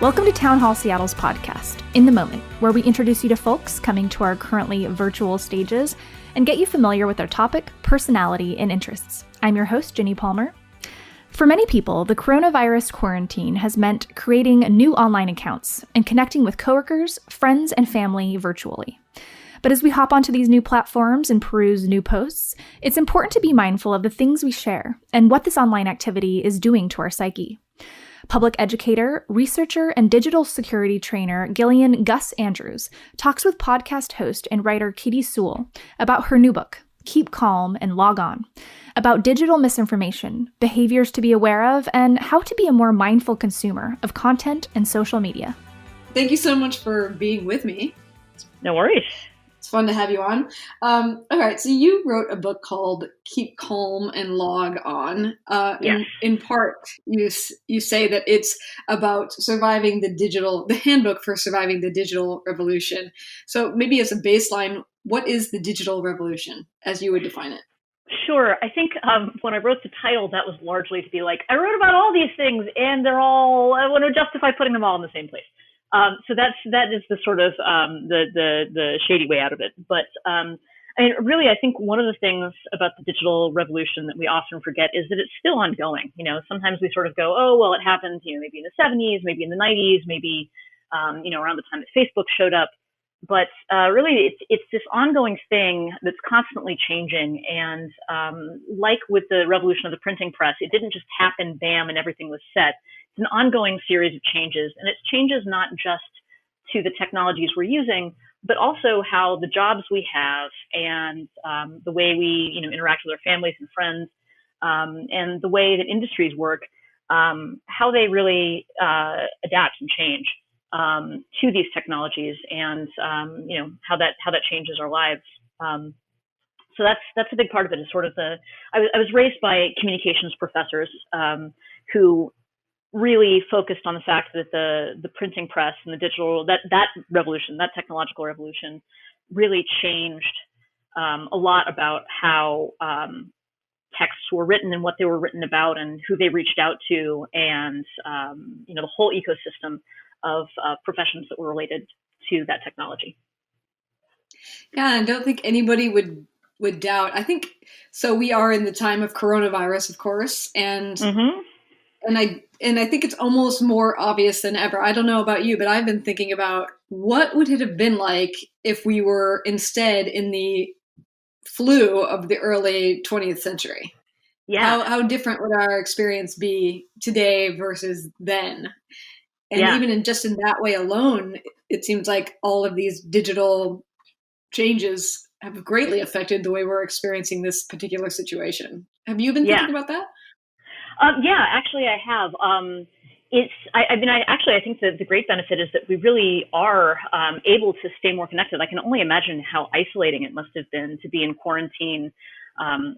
Welcome to Town Hall Seattle's podcast, In the Moment, where we introduce you to folks coming to our currently virtual stages and get you familiar with their topic, personality, and interests. I'm your host, Ginny Palmer. For many people, the coronavirus quarantine has meant creating new online accounts and connecting with coworkers, friends, and family virtually. But as we hop onto these new platforms and peruse new posts, it's important to be mindful of the things we share and what this online activity is doing to our psyche. Public educator, researcher, and digital security trainer Gillian Andrews talks with podcast host and writer Katy Sewall about her new book, Keep Calm and Log On, about digital misinformation, behaviors to be aware of, and how to be a more mindful consumer of content and social media. Thank you so much for being with me. No worries. It's fun to have you on. All right, so you wrote a book called Keep Calm and Log On. Yes. In part, you say that it's about surviving the handbook for surviving the digital revolution. So maybe as a baseline, what is the digital revolution as you would define it? Sure. I think when I wrote the title, that was largely to be like, I wrote about all these things and I want to justify putting them all in the same place. So that is the sort of the shady way out of it. But I mean, really, I think one of the things about the digital revolution that we often forget is that it's still ongoing. You know, sometimes we sort of go, oh, well, it happened, maybe in the 70s, maybe in the 90s, maybe, around the time that Facebook showed up. But really, it's this ongoing thing that's constantly changing. And like with the revolution of the printing press, it didn't just happen, bam, and everything was set. It's an ongoing series of changes. And it's changes not just to the technologies we're using, but also how the jobs we have and the way we interact with our families and friends and the way that industries work, how they really adapt and change to these technologies, and how that changes our lives. So that's a big part of it. Is sort of I was raised by communications professors who really focused on the fact that the printing press and the digital that revolution, that technological revolution, really changed a lot about how texts were written and what they were written about and who they reached out to, and the whole ecosystem of professions that were related to that technology. Yeah, I don't think anybody would doubt. I think so. We are in the time of coronavirus, of course, and I think it's almost more obvious than ever. I don't know about you, but I've been thinking about what would it have been like if we were instead in the flu of the early 20th century. Yeah. How different would our experience be today versus then? And even in that way alone, it seems like all of these digital changes have greatly affected the way we're experiencing this particular situation. Have you been thinking about that? Yeah, actually I have. I think that the great benefit is that we really are able to stay more connected. I can only imagine how isolating it must have been to be in quarantine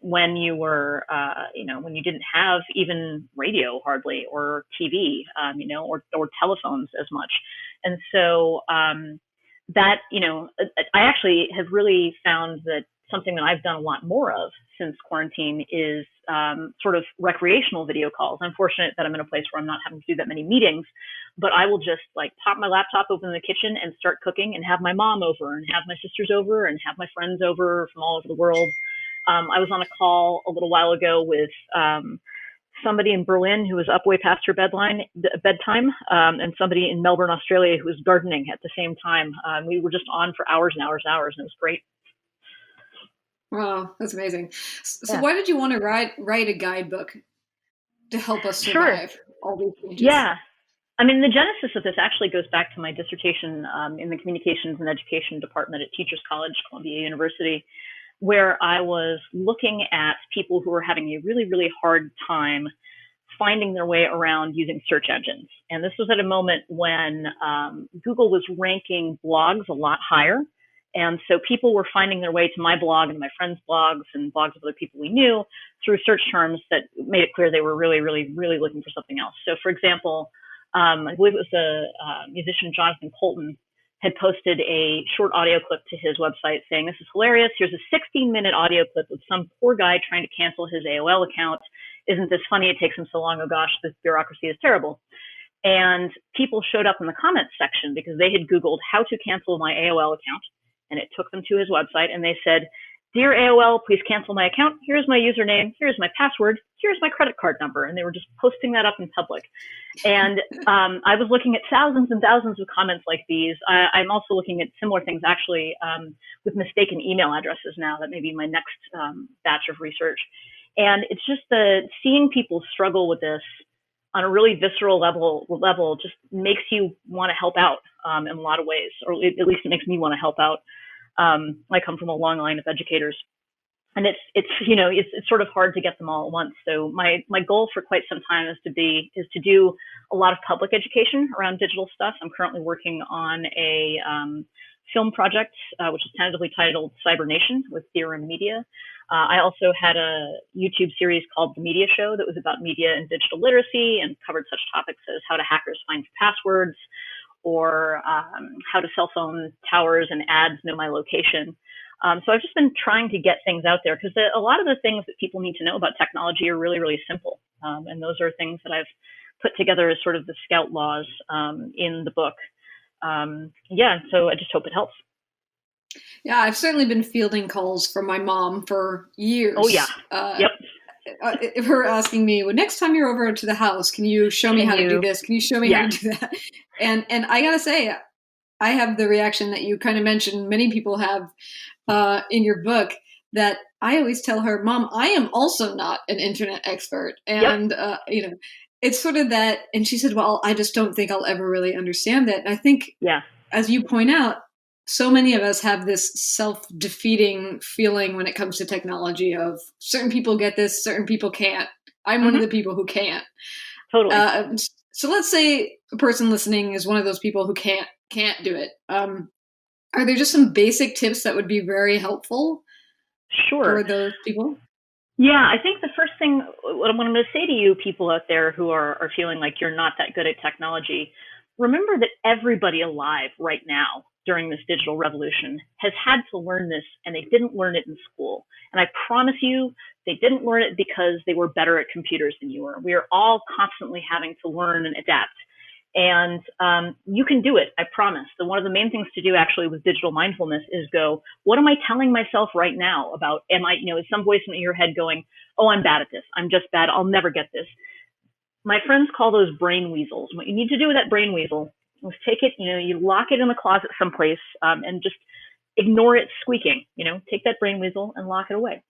when you were, when you didn't have even radio hardly, or TV, or telephones as much. And so I actually have really found that something that I've done a lot more of since quarantine is sort of recreational video calls. I'm fortunate that I'm in a place where I'm not having to do that many meetings, but I will just pop my laptop open in the kitchen and start cooking and have my mom over and have my sisters over and have my friends over from all over the world. I was on a call a little while ago with somebody in Berlin who was up way past her bedtime, and somebody in Melbourne, Australia, who was gardening at the same time. We were just on for hours and hours and hours, and it was great. Wow, that's amazing. So why did you want to write a guidebook to help us survive all these changes? Yeah. I mean, the genesis of this actually goes back to my dissertation in the Communications and Education Department at Teachers College, Columbia University, where I was looking at people who were having a really, really hard time finding their way around using search engines. And this was at a moment when Google was ranking blogs a lot higher. And so people were finding their way to my blog and my friends' blogs and blogs of other people we knew through search terms that made it clear they were really, really, really looking for something else. So, for example, I believe it was a musician, Jonathan Colton, had posted a short audio clip to his website saying, "This is hilarious. Here's a 16-minute audio clip of some poor guy trying to cancel his AOL account. Isn't this funny? It takes him so long. Oh gosh, this bureaucracy is terrible." And people showed up in the comments section because they had Googled how to cancel my AOL account, and it took them to his website, and they said, "Dear AOL, please cancel my account. Here's my username. Here's my password. Here's my credit card number." And they were just posting that up in public. And I was looking at thousands and thousands of comments like these. I'm also looking at similar things, actually, with mistaken email addresses now. That may be my next batch of research. And it's just seeing people struggle with this on a really visceral level just makes you want to help out in a lot of ways, or at least it makes me want to help out. I come from a long line of educators, and it's sort of hard to get them all at once. So my goal for quite some time is to do a lot of public education around digital stuff. I'm currently working on a film project, which is tentatively titled Cybernation with Theorem Media. I also had a YouTube series called The Media Show that was about media and digital literacy and covered such topics as how do hackers find passwords, or how do cell phone towers and ads know my location. So I've just been trying to get things out there because a lot of the things that people need to know about technology are really, really simple. And those are things that I've put together as sort of the scout laws in the book. So I just hope it helps. Yeah, I've certainly been fielding calls from my mom for years. Oh, yeah. Yep. Her asking me, well, next time you're over to the house, can you show me how to do this? Can you show me how to do that? And I gotta say, I have the reaction that you kind of mentioned, many people have in your book, that I always tell her, Mom, I am also not an internet expert. And, it's sort of that. And she said, well, I just don't think I'll ever really understand that. And I think, as you point out, so many of us have this self-defeating feeling when it comes to technology of certain people get this, certain people can't. I'm one of the people who can't. Totally. So let's say a person listening is one of those people who can't do it. Are there just some basic tips that would be very helpful for those people? Yeah, I think the first thing, what I'm going to say to you people out there who are feeling like you're not that good at technology, remember that everybody alive right now during this digital revolution has had to learn this, and they didn't learn it in school. And I promise you, they didn't learn it because they were better at computers than you were. We are all constantly having to learn and adapt. And you can do it, I promise. So one of the main things to do actually with digital mindfulness is go, what am I telling myself right now about, is some voice in your head going, oh, I'm bad at this. I'm just bad. I'll never get this. My friends call those brain weasels. What you need to do with that brain weasel is take it, you lock it in the closet someplace and just ignore it squeaking, take that brain weasel and lock it away.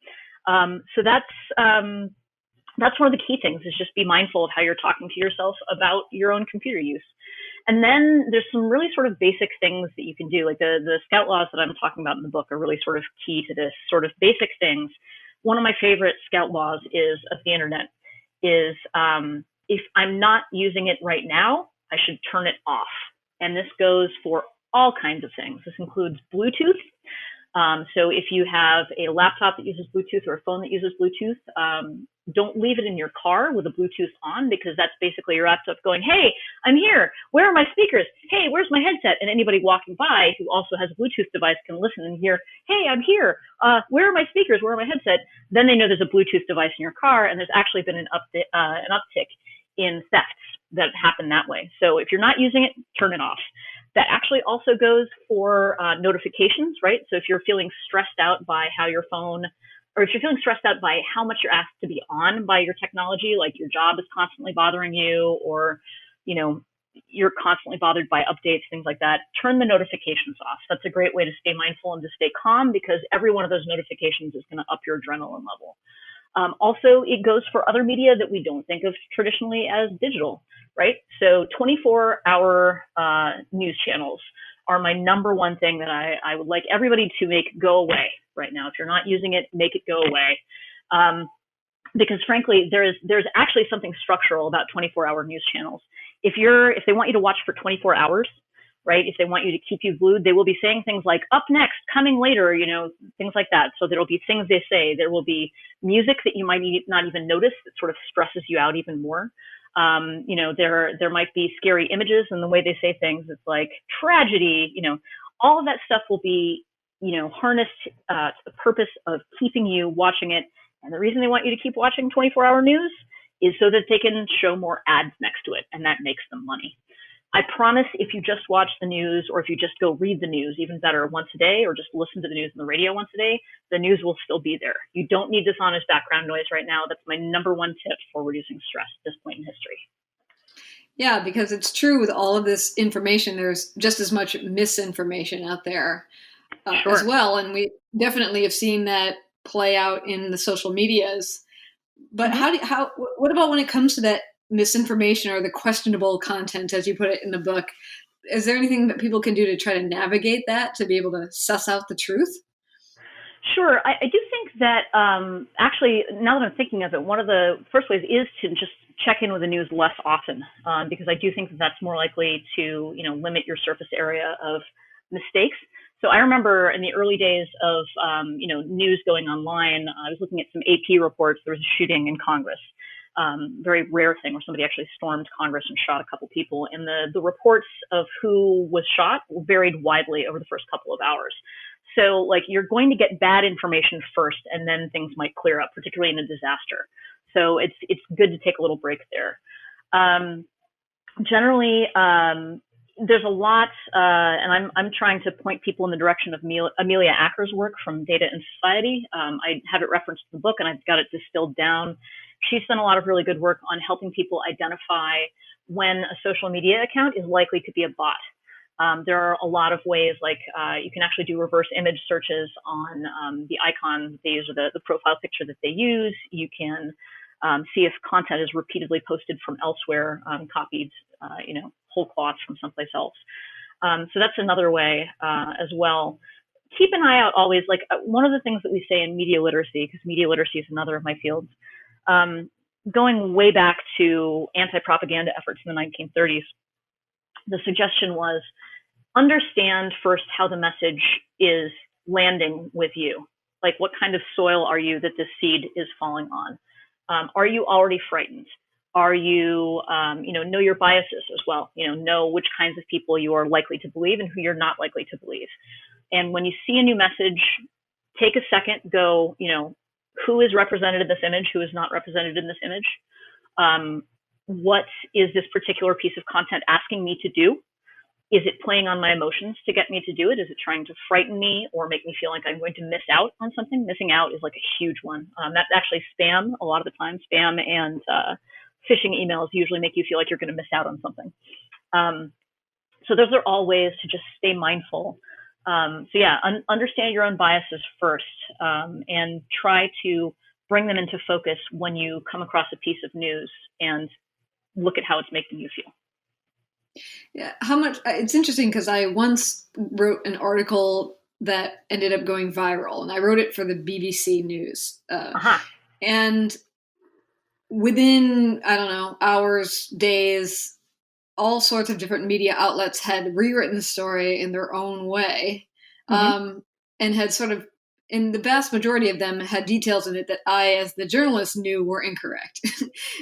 So that's one of the key things, is just be mindful of how you're talking to yourself about your own computer use. And then there's some really sort of basic things that you can do. Like the scout laws that I'm talking about in the book are really sort of key to this sort of basic things. One of my favorite scout laws of the internet is if I'm not using it right now, I should turn it off. And this goes for all kinds of things. This includes Bluetooth. So if you have a laptop that uses Bluetooth or a phone that uses Bluetooth, don't leave it in your car with a Bluetooth on, because that's basically your laptop going, hey, I'm here. Where are my speakers? Hey, where's my headset? And anybody walking by who also has a Bluetooth device can listen and hear, hey, I'm here. Where are my speakers? Where are my headset? Then they know there's a Bluetooth device in your car, and there's actually been an uptick in thefts that happen that way. So if you're not using it, turn it off. That actually also goes for notifications, right? So if you're feeling stressed out by how your phone, or if you're feeling stressed out by how much you're asked to be on by your technology, like your job is constantly bothering you, or, you're constantly bothered by updates, things like that, turn the notifications off. That's a great way to stay mindful and to stay calm, because every one of those notifications is going to up your adrenaline level. Also, it goes for other media that we don't think of traditionally as digital, right? So 24-hour news channels are my number one thing that I would like everybody to make go away right now. If you're not using it, make it go away. Because frankly, there's actually something structural about 24-hour news channels. If they want you to watch for 24 hours, right? If they want you to keep you glued, they will be saying things like up next, coming later, things like that. So there'll be things they say. There will be music that you might not even notice that sort of stresses you out even more. There might be scary images in the way they say things. It's like tragedy, all of that stuff will be, harnessed to the purpose of keeping you watching it. And the reason they want you to keep watching 24-hour news is so that they can show more ads next to it, and that makes them money. I promise if you just watch the news, or if you just go read the news, even better, once a day, or just listen to the news on the radio once a day, the news will still be there. You don't need dishonest background noise right now. That's my number one tip for reducing stress at this point in history. Yeah, because it's true with all of this information, there's just as much misinformation out there as well. And we definitely have seen that play out in the social medias. But what about when it comes to that misinformation or the questionable content, as you put it in the book? Is there anything that people can do to try to navigate that, to be able to suss out the truth? Sure. I do think that actually, now that I'm thinking of it, one of the first ways is to just check in with the news less often, because I do think that that's more likely to, limit your surface area of mistakes. So I remember in the early days of, news going online, I was looking at some AP reports. There was a shooting in Congress, very rare thing where somebody actually stormed Congress and shot a couple people. And the reports of who was shot varied widely over the first couple of hours. So you're going to get bad information first, and then things might clear up, particularly in a disaster. So it's good to take a little break there. Generally, there's a lot, and I'm trying to point people in the direction of Amelia Acker's work from Data and Society. I have it referenced in the book, and I've got it distilled down. She's done a lot of really good work on helping people identify when a social media account is likely to be a bot. There are a lot of ways, you can actually do reverse image searches on the icon they use or the profile picture that they use. You can see if content is repeatedly posted from elsewhere, copied, whole cloth from someplace else. So that's another way as well. Keep an eye out always. One of the things that we say in media literacy, because media literacy is another of my fields, going way back to anti-propaganda efforts in the 1930s, the suggestion was understand first how the message is landing with you. What kind of soil are you that this seed is falling on? Are you already frightened? Are you, know your biases as well, know which kinds of people you are likely to believe and who you're not likely to believe. And when you see a new message, take a second, go, who is represented in this image? Who is not represented in this image? What is this particular piece of content asking me to do? Is it playing on my emotions to get me to do it? Is it trying to frighten me or make me feel like I'm going to miss out on something? Missing out is a huge one. That's actually spam a lot of the time. Spam and phishing emails usually make you feel like you're going to miss out on something. So those are all ways to just stay mindful. Understand your own biases first, and try to bring them into focus when you come across a piece of news and look at how it's making you feel. Yeah, it's interesting because I once wrote an article that ended up going viral, and I wrote it for the BBC News. And within, hours, days, all sorts of different media outlets had rewritten the story in their own way, and had sort of, in the vast majority of them, had details in it that I, as the journalist, knew were incorrect.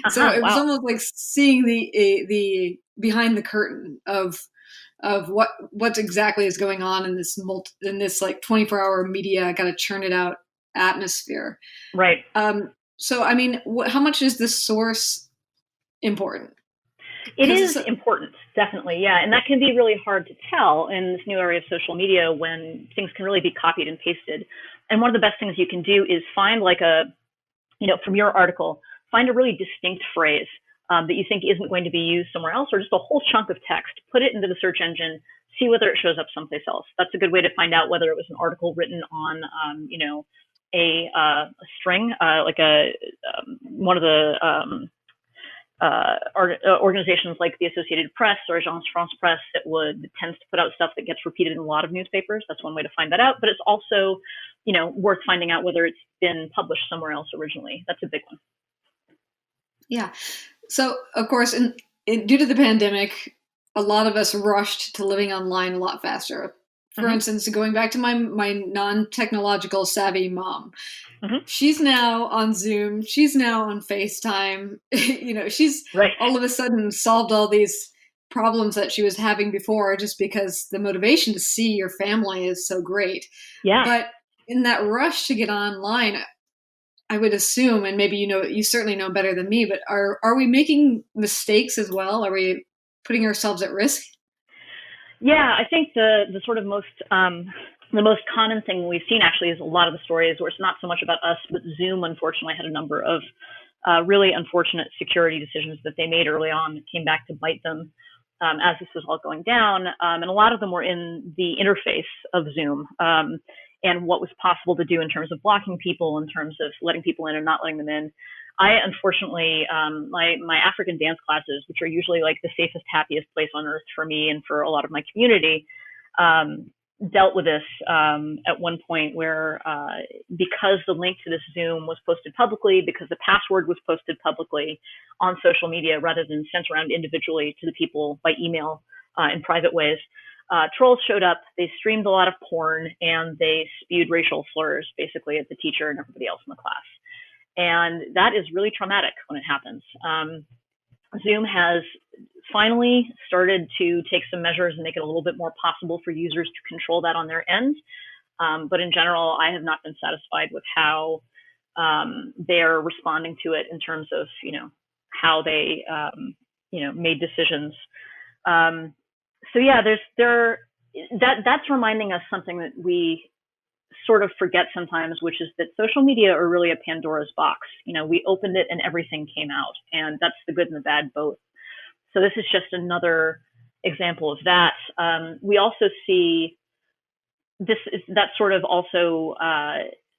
So it was almost like seeing the behind the curtain of what exactly is going on in this 24-hour media, got to churn it out atmosphere. Right. So how much is the source important? It is important, definitely, yeah. And that can be really hard to tell in this new area of social media when things can really be copied and pasted. And one of the best things you can do is find from your article, find a really distinct phrase that you think isn't going to be used somewhere else, or just a whole chunk of text, put it into the search engine, see whether it shows up someplace else. That's a good way to find out whether it was an article written on, a string, one of the organizations like the Associated Press or Agence France Presse that tends to put out stuff that gets repeated in a lot of newspapers. That's one way to find that out. But it's also, worth finding out whether it's been published somewhere else originally. That's a big one. Yeah. So, of course, due to the pandemic, a lot of us rushed to living online a lot faster. For instance, going back to my non-technological savvy mom, she's now on Zoom. She's now on FaceTime. She's all of a sudden solved all these problems that she was having before just because the motivation to see your family is so great. Yeah. But in that rush to get online, I would assume, and maybe you certainly know better than me, but are we making mistakes as well? Are we putting ourselves at risk? Yeah, I think the sort of the most common thing we've seen actually is a lot of the stories where it's not so much about us, but Zoom unfortunately had a number of really unfortunate security decisions that they made early on that came back to bite them as this was all going down. And a lot of them were in the interface of Zoom and what was possible to do in terms of blocking people, in terms of letting people in and not letting them in. I unfortunately, my African dance classes, which are usually like the safest, happiest place on earth for me and for a lot of my community, dealt with this at one point where because the link to this Zoom was posted publicly, because the password was posted publicly on social media rather than sent around individually to the people by email in private ways, trolls showed up, they streamed a lot of porn, and they spewed racial slurs basically at the teacher and everybody else in the class. And that is really traumatic when it happens. Zoom has finally started to take some measures and make it a little bit more possible for users to control that on their end. But in general, I have not been satisfied with how they're responding to it in terms of, how they, made decisions. So yeah, that's reminding us something that we sort of forget sometimes, which is that social media are really a Pandora's box. We opened it and everything came out, and that's the good and the bad both. So this is just another example of that. We also see that sort of also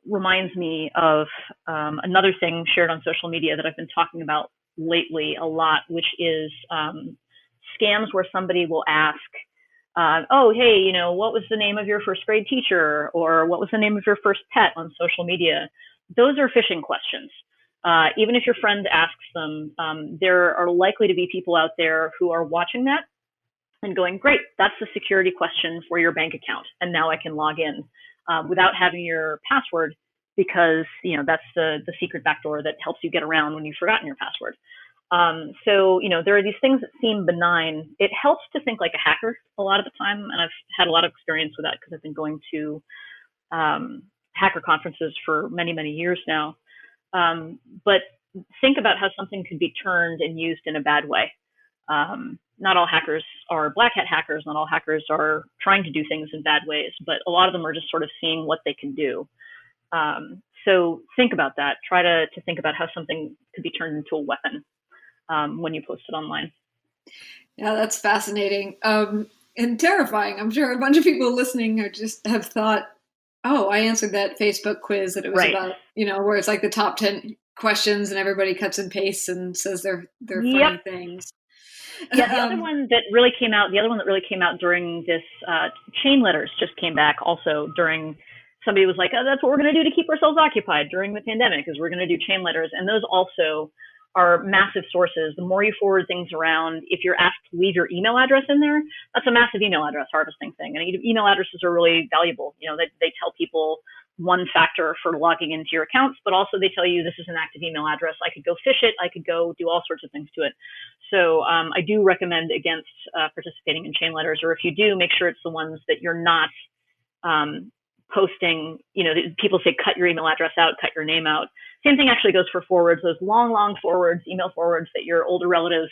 reminds me of another thing shared on social media that I've been talking about lately a lot, which is scams where somebody will ask, oh, hey, what was the name of your first grade teacher? Or what was the name of your first pet on social media? Those are phishing questions. Even if your friend asks them, there are likely to be people out there who are watching that and going, great, that's the security question for your bank account. And now I can log in without having your password because, that's the secret backdoor that helps you get around when you've forgotten your password. So, there are these things that seem benign. It helps to think like a hacker a lot of the time. And I've had a lot of experience with that because I've been going to hacker conferences for many, many years now. But think about how something could be turned and used in a bad way. Not all hackers are black hat hackers. Not all hackers are trying to do things in bad ways, but a lot of them are just sort of seeing what they can do. So think about that. Try to think about how something could be turned into a weapon when you post it online. Yeah, that's fascinating and terrifying. I'm sure a bunch of people listening have thought, oh, I answered that Facebook quiz that it was right. About, where it's like the top 10 questions and everybody cuts and pastes and says they're funny things. Yeah, the other one that really came out during this chain letters just came back also during, somebody was like, oh, that's what we're going to do to keep ourselves occupied during the pandemic is we're going to do chain letters. And those also are massive sources. The more you forward things around, if you're asked to leave your email address in there, that's a massive email address harvesting thing. And email addresses are really valuable. They tell people one factor for logging into your accounts, but also they tell you this is an active email address. I could go fish it. I could go do all sorts of things to it. So I do recommend against participating in chain letters, or if you do, make sure it's the ones that you're not posting, people say cut your email address out, cut your name out. Same thing actually goes for forwards, those long forwards, email forwards that your older relatives,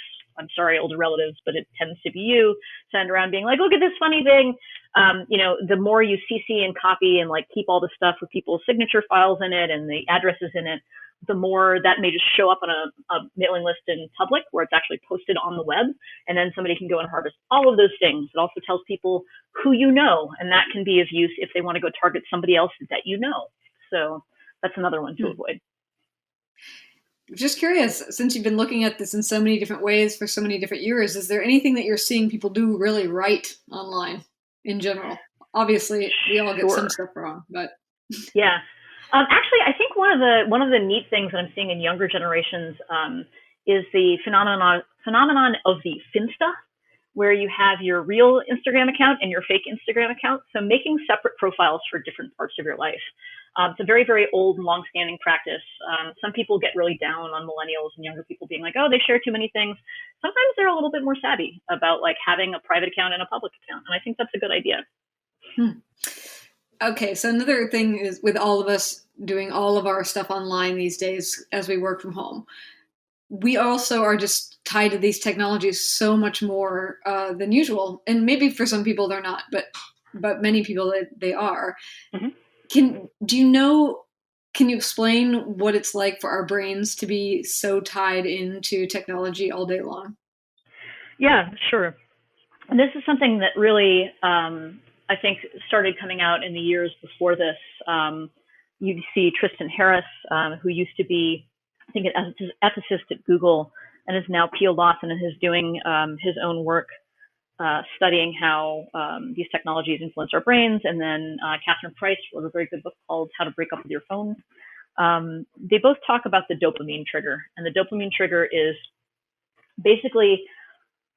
but it tends to be you, send around being like, look at this funny thing. The more you CC and copy and like keep all the stuff with people's signature files in it and the addresses in it, the more that may just show up on a mailing list in public where it's actually posted on the web. And then somebody can go and harvest all of those things. It also tells people who you know, and that can be of use if they want to go target somebody else that you know. So that's another one to avoid. Just curious, since you've been looking at this in so many different ways for so many different years, is there anything that you're seeing people do really right online in general? Obviously, we all get some stuff wrong, but yeah. Actually, I think one of the neat things that I'm seeing in younger generations is the phenomenon of the Finsta, where you have your real Instagram account and your fake Instagram account. So making separate profiles for different parts of your life. It's a very, very old and long-standing practice. Some people get really down on millennials and younger people being like, oh, they share too many things. Sometimes they're a little bit more savvy about like having a private account and a public account. And I think that's a good idea. Okay, so another thing is with all of us doing all of our stuff online these days as we work from home. We also are just tied to these technologies so much more than usual. And maybe for some people they're not, but many people they are. Mm-hmm. Can you explain what it's like for our brains to be so tied into technology all day long? Yeah, sure. And this is something that really, I think, started coming out in the years before this. You see Tristan Harris, who used to be, I think, an ethicist at Google and is now peeled off and is doing his own work studying how these technologies influence our brains. And then Catherine Price wrote a very good book called How to Break Up with Your Phone. They both talk about the dopamine trigger. And the dopamine trigger is basically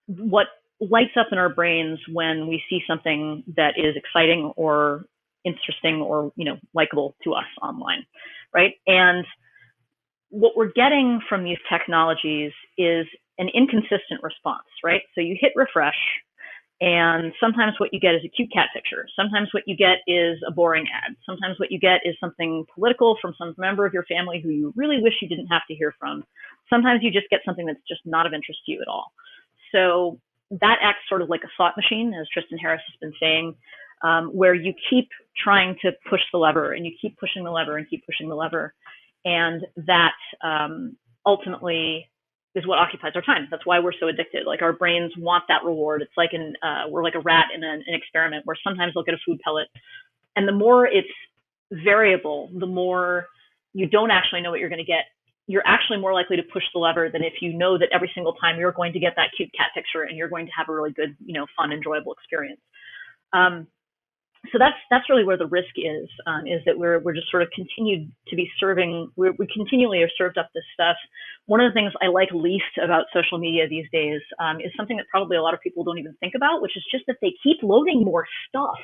what lights up in our brains when we see something that is exciting or interesting or, likable to us online, right? And what we're getting from these technologies is an inconsistent response, right? So you hit refresh, and sometimes what you get is a cute cat picture. Sometimes what you get is a boring ad. Sometimes what you get is something political from some member of your family who you really wish you didn't have to hear from. Sometimes you just get something that's just not of interest to you at all. So that acts sort of like a slot machine, as Tristan Harris has been saying, where you keep trying to push the lever and you keep pushing the lever and keep pushing the lever. And that ultimately is what occupies our time. That's why we're so addicted. Like, our brains want that reward. It's like we're like a rat in an experiment where sometimes they'll get a food pellet. And the more it's variable, the more you don't actually know what you're going to get. You're actually more likely to push the lever than if you know that every single time you're going to get that cute cat picture and you're going to have a really good, fun, enjoyable experience. So that's really where the risk is that we're just sort of continued to be we continually are served up this stuff. One of the things I like least about social media these days is something that probably a lot of people don't even think about, which is just that they keep loading more stuff.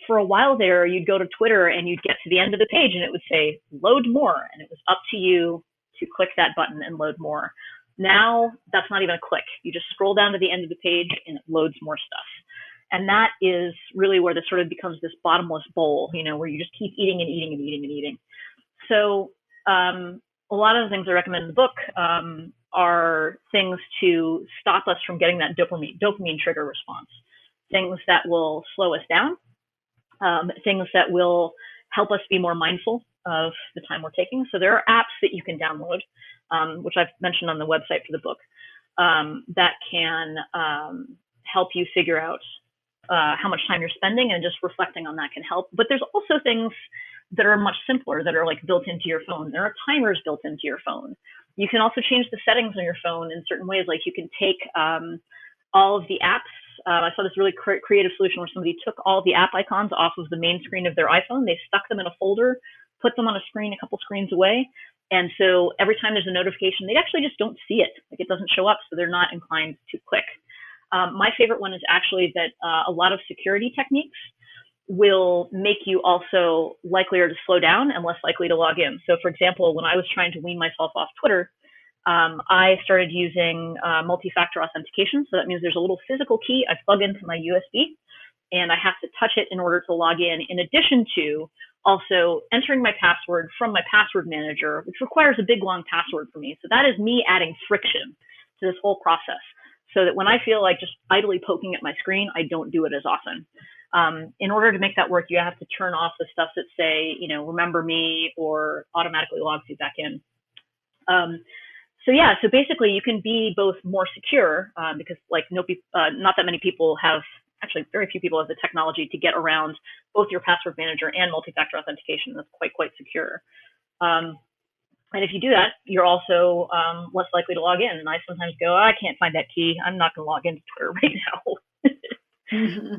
For a while there, you'd go to Twitter and you'd get to the end of the page and it would say load more, and it was up to you to click that button and load more. Now that's not even a click. You just scroll down to the end of the page and it loads more stuff. And that is really where this sort of becomes this bottomless bowl, where you just keep eating and eating and eating and eating. So a lot of the things I recommend in the book are things to stop us from getting that dopamine trigger response, things that will slow us down, things that will help us be more mindful of the time we're taking. So there are apps that you can download, which I've mentioned on the website for the book, that can help you figure out how much time you're spending, and just reflecting on that can help. But there's also things that are much simpler that are like built into your phone. There are timers built into your phone. You can also change the settings on your phone in certain ways. Like, you can take all of the apps. I saw this really creative solution where somebody took all the app icons off of the main screen of their iPhone. They stuck them in a folder, put them on a screen a couple screens away. And so every time there's a notification, they actually just don't see it. Like, it doesn't show up, so they're not inclined to click. My favorite one is actually that a lot of security techniques will make you also likelier to slow down and less likely to log in. So, for example, when I was trying to wean myself off Twitter, I started using multi-factor authentication. So that means there's a little physical key I plug into my USB, and I have to touch it in order to log in addition to also entering my password from my password manager, which requires a big, long password for me. So that is me adding friction to this whole process, so that when I feel like just idly poking at my screen, I don't do it as often. In order to make that work, you have to turn off the stuff that say, remember me, or automatically logs you back in. So basically you can be both more secure, because not that many people have, actually very few people have the technology to get around both your password manager and multi-factor authentication. That's quite secure. And if you do that, you're also less likely to log in. And I sometimes go, I can't find that key. I'm not going to log into Twitter right now. Mm-hmm.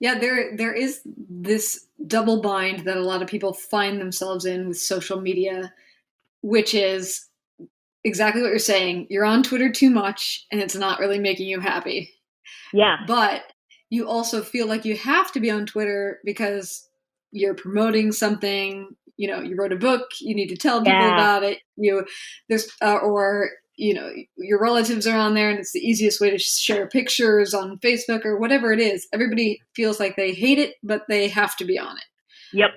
Yeah, there is this double bind that a lot of people find themselves in with social media, which is exactly what you're saying. You're on Twitter too much, and it's not really making you happy. Yeah. But you also feel like you have to be on Twitter because you're promoting something. You wrote a book, you need to tell people about it. Your relatives are on there, and it's the easiest way to share pictures on Facebook or whatever it is. Everybody feels like they hate it, but they have to be on it. Yep.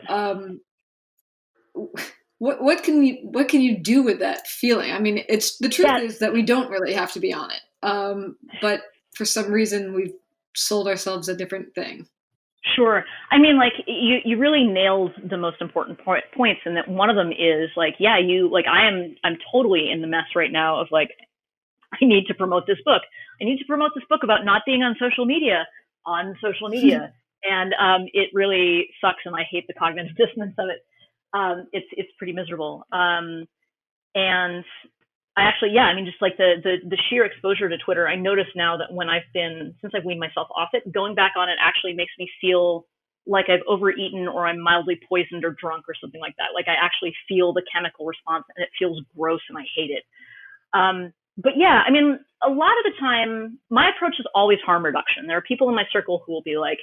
what can you do with that feeling? I mean, the truth is that we don't really have to be on it. But for some reason we've sold ourselves a different thing. Sure. I mean, like you really nailed the most important points, and that one of them is like, yeah, I'm totally in the mess right now of like, I need to promote this book. I need to promote this book about not being on social media. And it really sucks, and I hate the cognitive dissonance of it. It's pretty miserable. And I actually, yeah, I mean, just like the sheer exposure to Twitter, I notice now that since I've weaned myself off it, going back on it actually makes me feel like I've overeaten or I'm mildly poisoned or drunk or something like that. Like I actually feel the chemical response, and it feels gross, and I hate it. But yeah, I mean, a lot of the time, my approach is always harm reduction. There are people in my circle who will be like,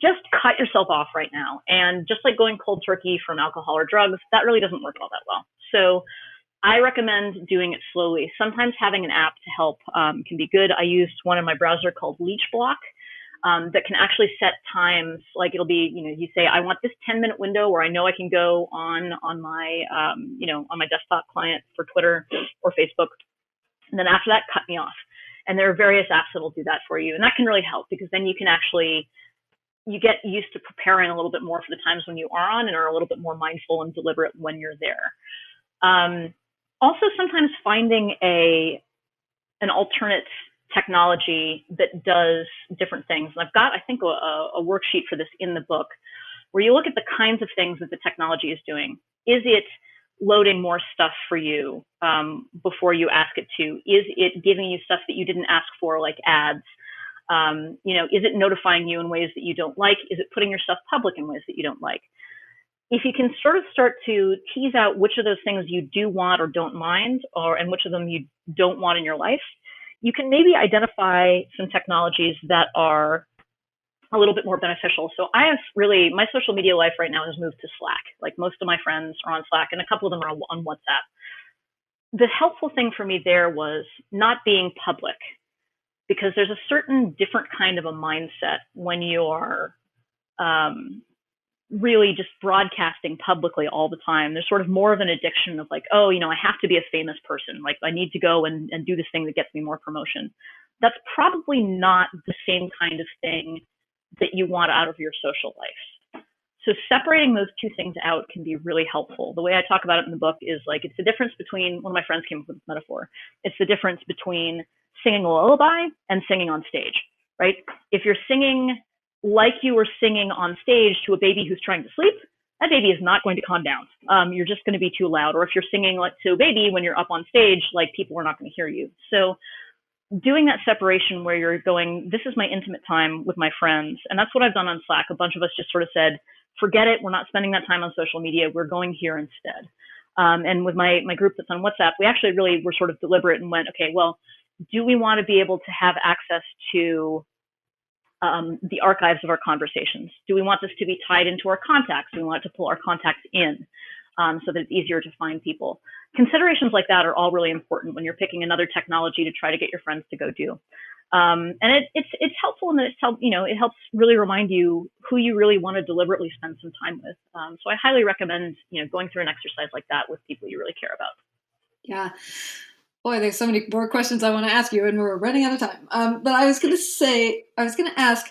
just cut yourself off right now. And just like going cold turkey from alcohol or drugs, that really doesn't work all that well. So I recommend doing it slowly. Sometimes having an app to help can be good. I used one in my browser called Leech Block that can actually set times. Like it'll be, you say, I want this 10-minute window where I know I can go on my, on my desktop client for Twitter or Facebook. And then after that, cut me off. And there are various apps that will do that for you. And that can really help, because then you get used to preparing a little bit more for the times when you are on, and are a little bit more mindful and deliberate when you're there. Also, sometimes finding an alternate technology that does different things. And I've got, I think, a worksheet for this in the book, where you look at the kinds of things that the technology is doing. Is it loading more stuff for you before you ask it to? Is it giving you stuff that you didn't ask for, like ads? Is it notifying you in ways that you don't like? Is it putting your stuff public in ways that you don't like? If you can sort of start to tease out which of those things you do want or don't mind, and which of them you don't want in your life, you can maybe identify some technologies that are a little bit more beneficial. So my social media life right now has moved to Slack. Like most of my friends are on Slack, and a couple of them are on WhatsApp. The helpful thing for me there was not being public, because there's a certain different kind of a mindset when you're really just broadcasting publicly all the time. There's sort of more of an addiction of like, I have to be a famous person. Like I need to go and do this thing that gets me more promotion. That's probably not the same kind of thing that you want out of your social life. So separating those two things out can be really helpful. The way I talk about it in the book is like, it's the difference between, one of my friends came up with this metaphor. It's the difference between singing a lullaby and singing on stage, right? If you're singing like you were singing on stage to a baby who's trying to sleep, that baby is not going to calm down. You're just going to be too loud. Or if you're singing like to a baby when you're up on stage, like people are not going to hear you. So doing that separation where you're going, this is my intimate time with my friends. And that's what I've done on Slack. A bunch of us just sort of said, forget it. We're not spending that time on social media. We're going here instead. And with my group that's on WhatsApp, we actually really were sort of deliberate and went, okay, well, do we want to be able to have access to the archives of our conversations? Do we want this to be tied into our contacts? Do we want to pull our contacts in so that it's easier to find people? Considerations like that are all really important when you're picking another technology to try to get your friends to go do. And it's helpful in that it helps really remind you who you really want to deliberately spend some time with. So I highly recommend going through an exercise like that with people you really care about. Yeah. Boy, there's so many more questions I want to ask you, and we're running out of time. But I was going to ask,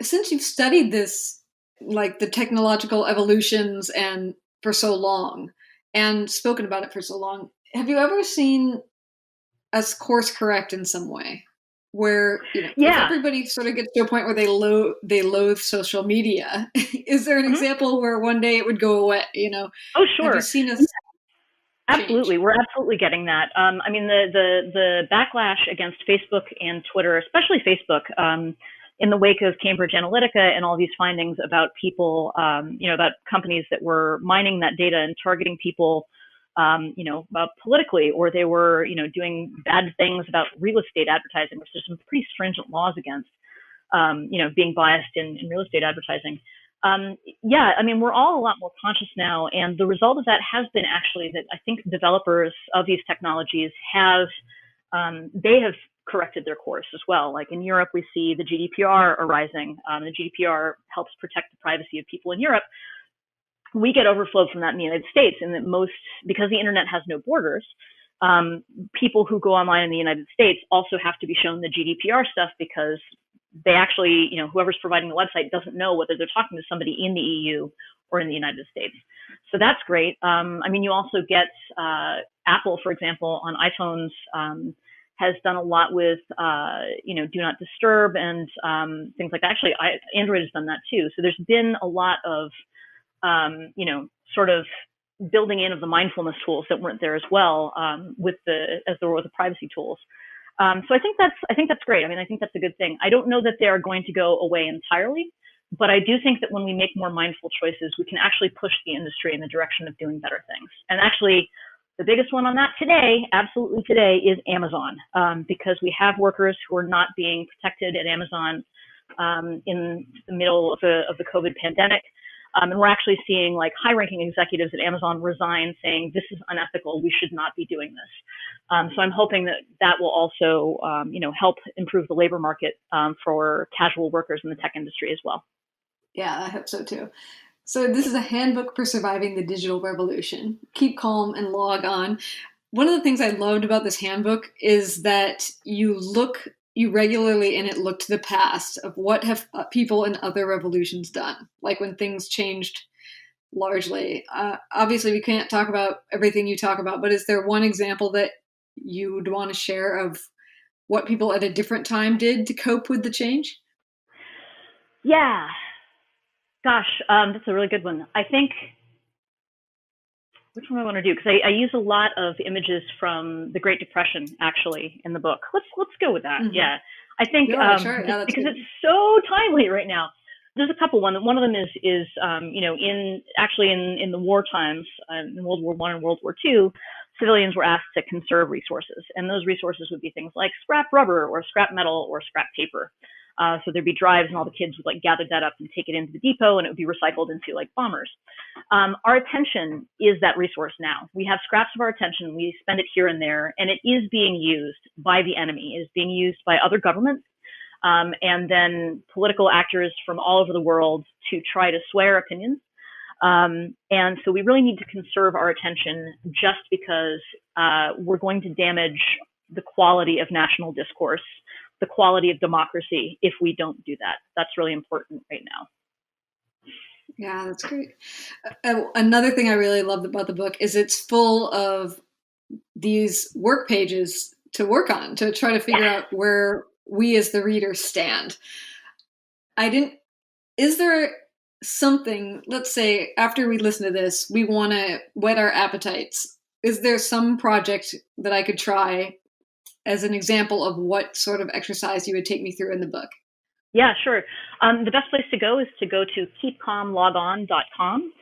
since you've studied this, like the technological evolutions and for so long, and spoken about it for so long, have you ever seen us course correct in some way? Where if everybody sort of gets to a point where they loathe social media, is there an example where one day it would go away? Oh, sure. Have you seen us? Absolutely. We're absolutely getting that. I mean, the backlash against Facebook and Twitter, especially Facebook, in the wake of Cambridge Analytica and all these findings about people, about companies that were mining that data and targeting people, politically, or they were, doing bad things about real estate advertising, which there's some pretty stringent laws against, being biased in real estate advertising. I mean, we're all a lot more conscious now, and the result of that has been actually that I think developers of these technologies have corrected their course as well. Like in Europe, we see the GDPR arising. The GDPR helps protect the privacy of people in Europe. we get overflow from that in the United States, and that because the internet has no borders, people who go online in the United States also have to be shown the GDPR stuff, because they actually, whoever's providing the website doesn't know whether they're talking to somebody in the EU or in the United States. So that's great. You also get Apple, for example, on iPhones, has done a lot with, do not disturb and things like that. Actually, Android has done that too. So there's been a lot of, sort of building in of the mindfulness tools that weren't there as well, as there were the privacy tools. So I think that's great. I think that's a good thing. I don't know that they are going to go away entirely, but I do think that when we make more mindful choices, we can actually push the industry in the direction of doing better things. And actually, the biggest one on that absolutely today, is Amazon, because we have workers who are not being protected at Amazon in the middle of the COVID pandemic. And we're actually seeing like high-ranking executives at Amazon resign, saying this is unethical. We should not be doing this. So I'm hoping that will also, help improve the labor market for casual workers in the tech industry as well. Yeah, I hope so too. So this is a handbook for surviving the digital revolution. Keep calm and log on. One of the things I loved about this handbook is that you regularly in it look to the past of what have people in other revolutions done, like when things changed largely. Obviously, we can't talk about everything you talk about, but is there one example that you would want to share of what people at a different time did to cope with the change? Yeah. Gosh, that's a really good one. I think, which one I want to do? Because I use a lot of images from the Great Depression, actually, in the book. Let's go with that. Mm-hmm. Yeah, I think sure. because it's so timely right now. There's a couple. One of them is in the war times, in World War I and World War II, civilians were asked to conserve resources, and those resources would be things like scrap rubber or scrap metal or scrap paper. So there'd be drives, and all the kids would like gather that up and take it into the depot, and it would be recycled into like bombers. Our attention is that resource now. We have scraps of our attention. We spend it here and there, and it is being used by the enemy. It is being used by other governments, and then political actors from all over the world to try to sway our opinions. And so we really need to conserve our attention, just because we're going to damage the quality of national discourse, the quality of democracy, if we don't do that. That's really important right now. Yeah, that's great. Another thing I really loved about the book is it's full of these work pages to work on, to try to figure out where we as the reader stand. Is there something, let's say after we listen to this, we want to whet our appetites. Is there some project that I could try as an example of what sort of exercise you would take me through in the book? Yeah, sure. The best place to go is to go to keepcalmlogon.com.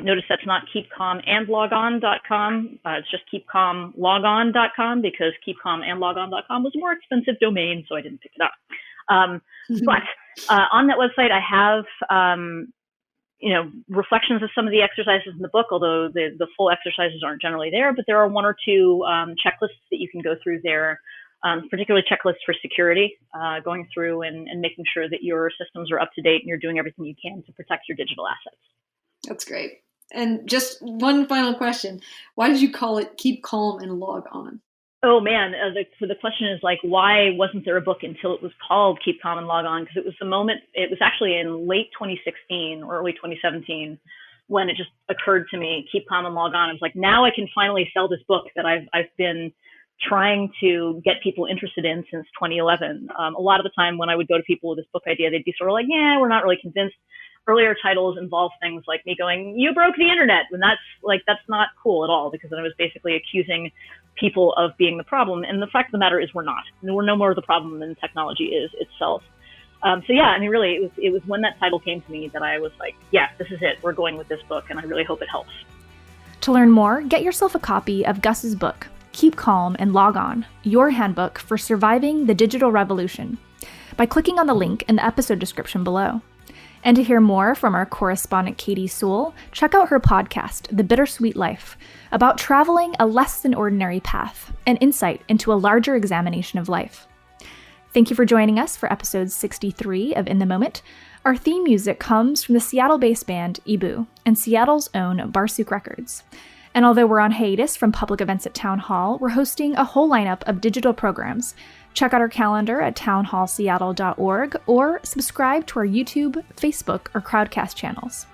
Notice that's not keepcalmandlogon.com. It's just keepcalmlogon.com, because keepcalmandlogon.com was a more expensive domain, so I didn't pick it up. But on that website, I have reflections of some of the exercises in the book, although the full exercises aren't generally there, but there are one or two checklists that you can go through there, particularly checklists for security, going through and making sure that your systems are up to date and you're doing everything you can to protect your digital assets. That's great. And just one final question. Why did you call it Keep Calm and Log On? Oh man, so the question is like, why wasn't there a book until it was called Keep Calm and Log On? Because it was actually in late 2016 or early 2017 when it just occurred to me, Keep Calm and Log On. I was like, now I can finally sell this book that I've been trying to get people interested in since 2011. A lot of the time when I would go to people with this book idea, they'd be sort of like, yeah, we're not really convinced. Earlier titles involve things like me going, you broke the internet. And that's not cool at all, because then I was basically accusing people of being the problem. And the fact of the matter is we're not. We're no more the problem than technology is itself. So yeah, really, it was when that title came to me that I was like, yeah, this is it. We're going with this book, and I really hope it helps. To learn more, get yourself a copy of Gus's book, Keep Calm and Log On, your handbook for surviving the digital revolution, by clicking on the link in the episode description below. And to hear more from our correspondent Katy Sewall, check out her podcast, The Bittersweet Life, about traveling a less than ordinary path and insight into a larger examination of life. Thank you for joining us for episode 63 of In the Moment. Our theme music comes from the Seattle-based band Ibu and Seattle's own Barsuk Records. And although we're on hiatus from public events at Town Hall, we're hosting a whole lineup of digital programs. Check out our calendar at townhallseattle.org or subscribe to our YouTube, Facebook, or Crowdcast channels.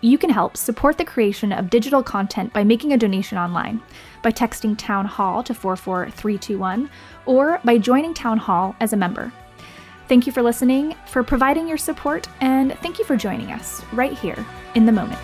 You can help support the creation of digital content by making a donation online, by texting Town Hall to 44321, or by joining Town Hall as a member. Thank you for listening, for providing your support, and thank you for joining us right here in the moment.